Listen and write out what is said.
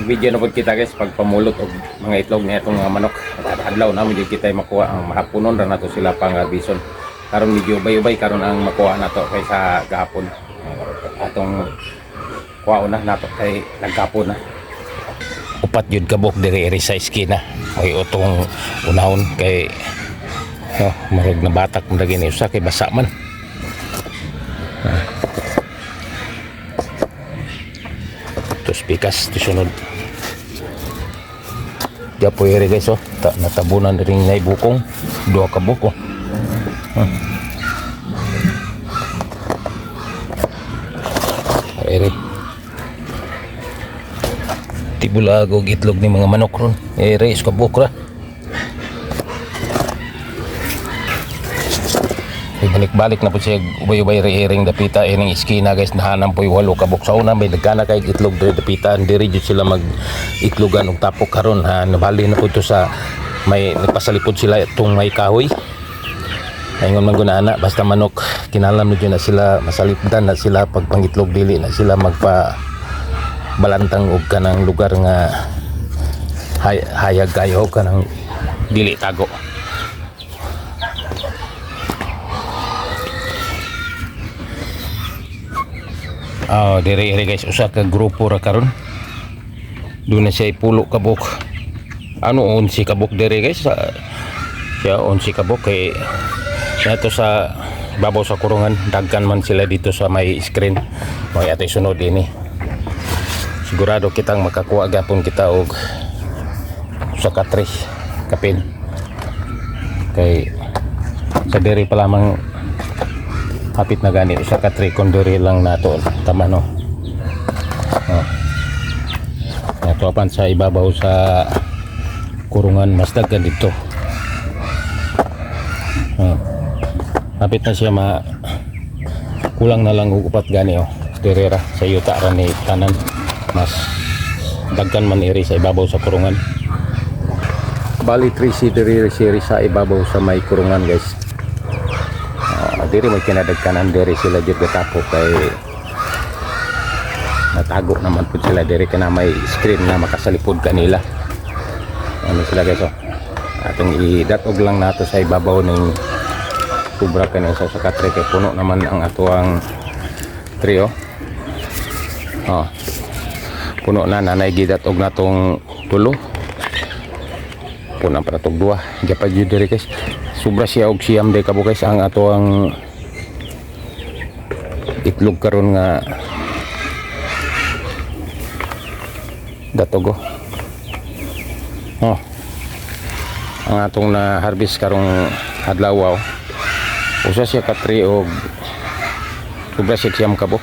Video na po kita guys pagpamulot og mga itlog niya itong mga manok. Adlaw na medyo kita makuha ang mahapunon ra nato sila pang bison. Karon medyo bay-bay karon ang makuha nato kaysa gahapon. Atong kuha na nato kay nagkapon na. Upat yun kabok diri eri sa iskina. May utong unahon kay marog na batak mo dagin usa kay basa man. Terus pikas disunod. Japo ere guys natabunan ring nay bukong dua ka buko. Ere. Tibulago itlog ni mga manok ron. Ere is kabuk ra. Balik-balik na po siya ubay-ubay ring dapita ining iskina guys nahanam po yung 8 kabuk sa una may nagkana kay itlog diri dapita diri jud sila mag itlogan og tapok karon nabali na po ito sa may nagpasalipod sila itong may kahoy ayun man gunana basta manok kinalam na na sila masalipdan na sila pag pangitlog dili na sila magpa balantang og kanang lugar nga hayag kayo kanang dili tago. Diri guys usa ka grupo ra karon. Doon na siya pulo kabok. Ano 11 kabok diri guys. Siya 11 kabok kay nato sa babaw sa kurungan dagkan man sila dito sa may screen. May atay sunod ini. Sigurado kitang makakuha gapon kita og usa ka 3 kapin. Kay sa diri pa lamang hapit na gani usa ka 3 kondori lang nato tama no. Nato pan sa ibabaw sa kurungan mas daghan dito. Hapit na siya kulang na lang og upat gani direra sa yuta ra ni tanan mas daghan man iri sa ibabaw sa kurungan. Bali 3 diri sa ibabaw sa may kurungan guys. Diri may kinadagkanan diri sila jud gatapok kay natago naman pud sila diri kana may screen na makasalipod kanila. Ano sila guys atong idatog lang nato sa ibabaw ning kubra kanila sa katre kay puno naman ang atuang trio. Puno na nanay gidatog natong tulo. Puno para tog 2 gapad jud diri guys. Sobra siya og siyam day kabo guys ang ato ang itlog karon nga datogo. Ang atong na harvest karong adlaw usa siya ka 3 og sobra siya siyam kabok.